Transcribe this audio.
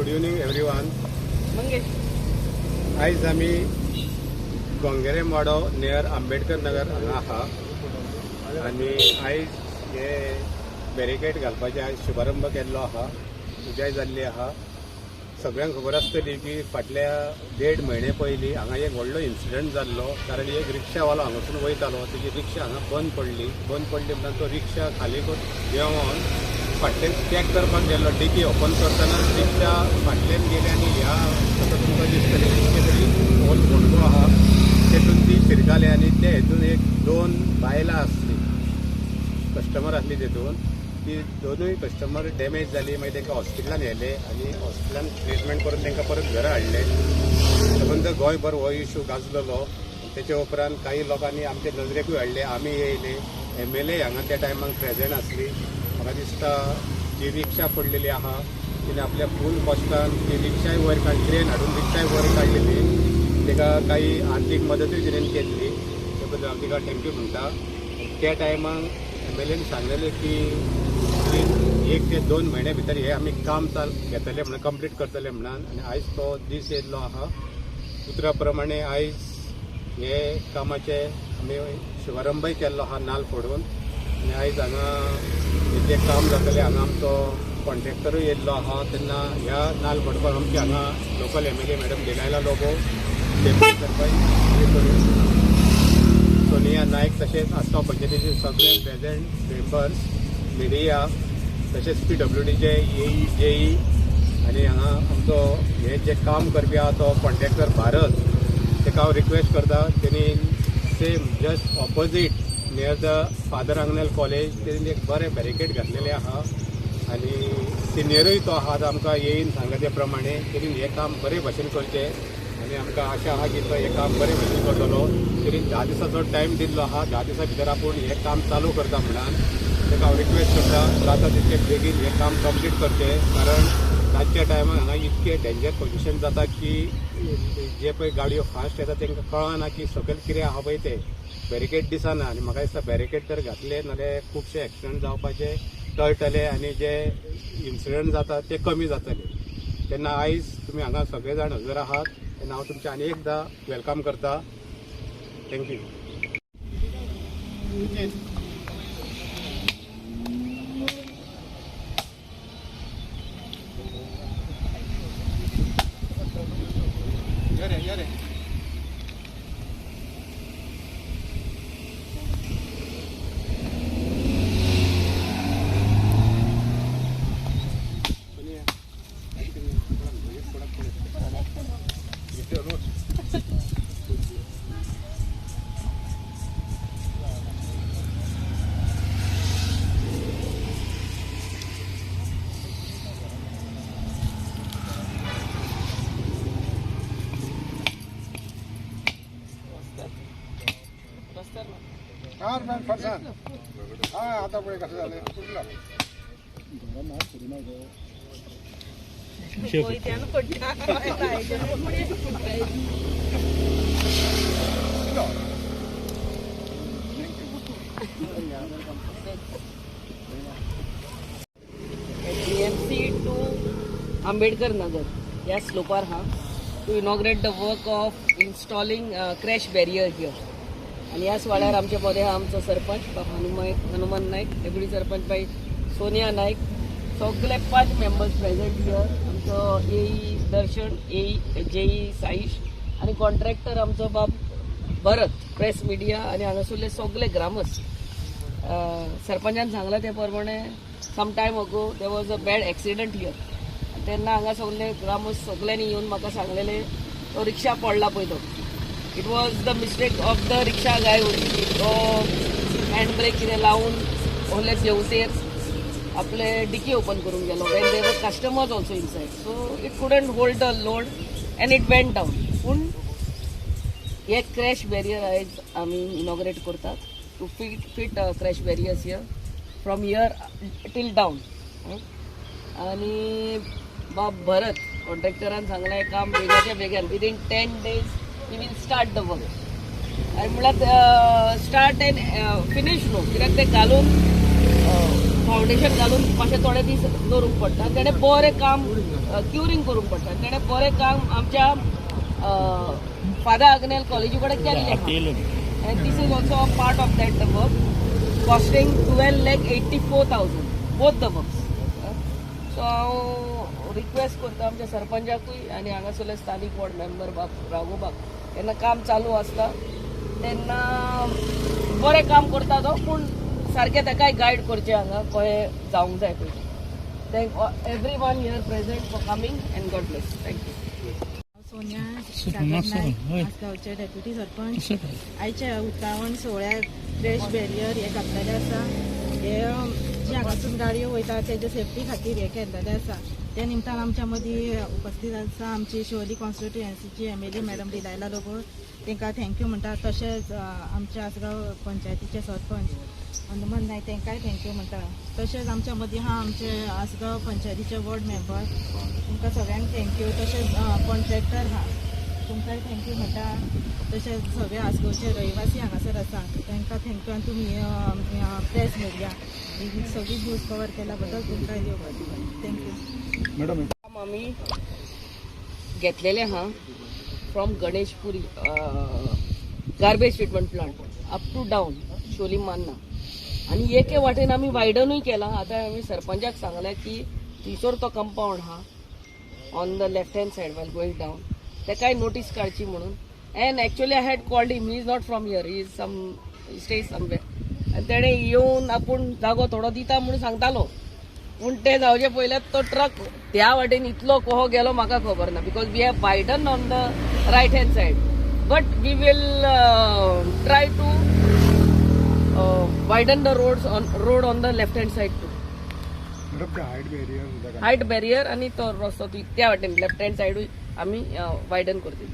Good evening everyone. आयज आमी गोंगेरे मोडो near Ambedkar Nagar हांगा आहा आनी आयज हे बॅरिकेड घालपाचे आयज शुभारंभ केल्लो आहा. पुजाय जाल्ली आहा. सगळ्यांक खबर आसतली की फाटल्या 1.5 म्हयने पयलीं हांगा एक व्हडलो इन्सिडंट जाल्लो. कारण एक रिक्षावालो हांगासून वयतालो, तेजी रिक्षा हांगा बंद पडली म्हणून तो रिक्षा खाली देंवोन फाटल्यान चॅक करपाक गेल्लो. डिकी ओपन करतना रिक्षा फाटल्यान गेली आनी ह्या तुमकां दिसतलें कितें तरी होल फोंडको आहा तेतून ती शिरकाली आनी ते हेतून एक 2 बायलां आसली, कस्टमर आसली तेतून. ती दोनूय कस्टमर डॅमेज जाली. मागीर तांकां हॉस्पिटलान व्हेले आनी हॉस्पिटलान ट्रिटमेंट करून तांकां परत घरा हाडले. सबंद गोंयभर हो इशू गाजलेलो. तेच्या उपरांत काही लोकांनी आमचे नजरेकूय हाडले. आमी येयले. MLA हांगा त्या टायमाक प्रेजेंट आसली. म्हाका दिसता जी रिक्षा पडलेली आहा तिने आपल्या फूल कॉस्टान ती रिक्षाय वयर काडली, क्रेन हाडून रिक्षाय वयर काडलेली. ताका काही आर्थीक मदतूय तिणेन केल्ली. त्या बद्दल हांव तिका थँक्यू म्हणटा. त्या टायमाक MLAन सांगलेलें की 1 ते 2 म्हयने भितर हे आमी काम घेतले म्हणून कंप्लीट करतले म्हणून. आनी आयज तो दीस येयल्लो आहा. उतरा प्रमाणे आयज हे कामाचे आमी शुभारंभय केल्लो आहा नाल्ल फोडून. आनी आयज हांगा जें काम जातलें हांगा आमचो कॉन्ट्रॅक्टरूय येयल्लो आहा. तेन्ना ह्या नाल्ल फोडपाक आमचे हांगा local MLA madam Delilah Lobo, deputy sarpanch Sonia Naik, तशेंच आसगांव पंचायतीचे सगळे प्रेजेंट मेंबर्स, मिडिया, तशेंच PWDचे JE आनी हांगा आमचो हे जे काम करपी आहा तो कॉन्ट्रॅक्टर भारत, ताका हांव रिक्वेस्ट करता तेणी same just opposite near the father Agnel college तेणी एक बरें बॅरिकेड घातलेलें आहा. आनी सिनियरूय तो आहा आमकां येयन सांगले त्या प्रमाणे तेणी हें काम बरे भशेन करचें. आनी आमकां आशा आहा की तो हें काम बरे भशेन करतलो. तेणी 10 दिसाचो टायम दिल्लो आहा. 10 दिसां भितर आपूण हें काम चालू करता म्हणून ताका हांव रिक्वेस्ट करता जाता तितके बेगीन हें काम कंप्लीट करचें. कारण रातच्या टायमार हांगा इतकें डेंजर पोजिशन जाता की जे पळय गाडयो फास्ट येता तांकां कळना की सकयल कितें आहा पळय तें बॅरिकेड दिसना. आनी म्हाका दिसता बॅरिकेड तर घातले नाल्यार खुबशे एक्सिडंट जावपाचे टळटले आनी जे इन्सिडंट जाता ते कमी जातले. तेन्ना आयज तुमी हांगा सगळे जाण हजर आहात तेन्ना हांव तुमचें आनी एकदां वेलकम करता. थँक्यू. आता पुढे कसं झालं कुठला GMC टू आंबेडकर नगर या स्लोपार हा to inaugurate the work of installing crash barrier here. आणि ह्या सुवाळ्यार आमचे पदे हा आमचो सरपंच हनुमान नायक, डेप्युटी सरपंच बाई सोनिया नायक, सगळे 5 मेंबर्स प्रेजेंट हियर. आमचो AE दर्शन, JE साईश आणि कॉन्ट्रॅक्टर आमचो बाब भरत, प्रेस मिडिया आणि हांगासरले सगळे ग्रामस्थ. सरपंचान सांगला त्या प्रमाणे सम टायम अगो there was a bad accident here. तेन्ना हांगा सगळे ग्रामस्थ सगळ्यांनी येवन म्हाका सांगलेले तो रिक्षा पडला पळय तो it was the mistake of the rickshaw guy होती. तो हँड ब्रेक कितें लावून ओले जेवतेर आपले डिकी ओपन करून गेलो. When there were customers also inside, so it couldn't hold the load and it went down. पूण हे क्रॅश बॅरियर आयज आमी इनॉग्रेट करतात to fit crash barriers here from here till down. आणि बाब भरत कॉन्ट्रॅक्टरान सांगलें हें काम बेगाच्या बेगीन within 10 days we will start the work. आणि म्हळ्यार स्टार्ट अँड फिनीश न्हू, कित्याक ते घालून फावंडेशन घालून मातशें थोडे दीस दवरूंक पडटा. तेणें बरें काम क्युरींग करूंक पडटा. तेणें बरें काम आमच्या फादर आग्नेल कॉलेजी कडेन केल्लें. And this is also a part of that work, costing 12,84,000 both the works. So हांव रिक्वेस्ट करता आमच्या सरपंचाकूय आनी हांगासरले स्थानीक वॉर्ड मेंबर राघोबाक, तेन्ना काम चालू आसता तेन्ना बरें काम करता तो, पूण सारकें ताकाय गायड करचें हांगा कशें जावंक जाय पयलीं. Thank everyone here present for coming and God bless. Thank you. Sonia Sagar Naik आसगांवचे डेप्युटी सरपंच. आयच्या उक्तावण सोहळ्याक क्रॅश बॅरियर हे घातलेले आसा. हे जी हांगासून गाडयो वयता तेजे सेफ्टी खातीर हे केल्लेले आसा. त्या निमतान आमच्या मदीं उपस्थित आसा आमची शिवोली कॉन्स्टिट्युएन्सीची MLA मॅडम दिलायला लोबो, तांकां थँक्यू म्हणटा. तशेंच आमच्या आसगांव पंचायतीचे सरपंच हनुमान नायक तांकांय थँक्यू म्हणटा. तशेंच आमच्या मदीं आहा आमचे आसगांव पंचायतीचे वॉर्ड मेंबर, तुमकां सगळ्यांक थँक्यू. तशेंच कॉन्ट्रॅक्टर आहा तुमकांय थँक्यू म्हणटा. तशेंच सगळे आसगांवचे रहिवासी हांगासर आसा तांकां थँक्यू. आनी तुमी प्रेस मिडिया ही सगळी न्यूज कवर केल्या बद्दल तुमकां थँक्यू मॅडम. काम आमी घेतलेले आहा from Ganeshpuri garbage treatment plant up to down शोली मान्ना. आणि एके वाटेन आमी वायडनूय केला. आतां आमी सरपंचाक सांगलें की थंयसर तो कंपाऊंड आहा on the left hand side well going down, तेकाय नोटीस काडची म्हणून. And actually I had called him. He is not from here, he is stay somewhere. आनी तेणें येवन आपूण जागो थोडो दिता म्हणून सांगतालो, पूण ते जावचे पयल्यात तो ट्रक त्या वाटेन इतलो कोहो गेलो म्हाका खबर ना, because we have widen on the right hand side. But we will try to widen the road on the left hand side too. Madam Height barrier आणि तो रस्तो त्या वाटेन लेफ्ट हँड सायड आम्ही वायडन करतली.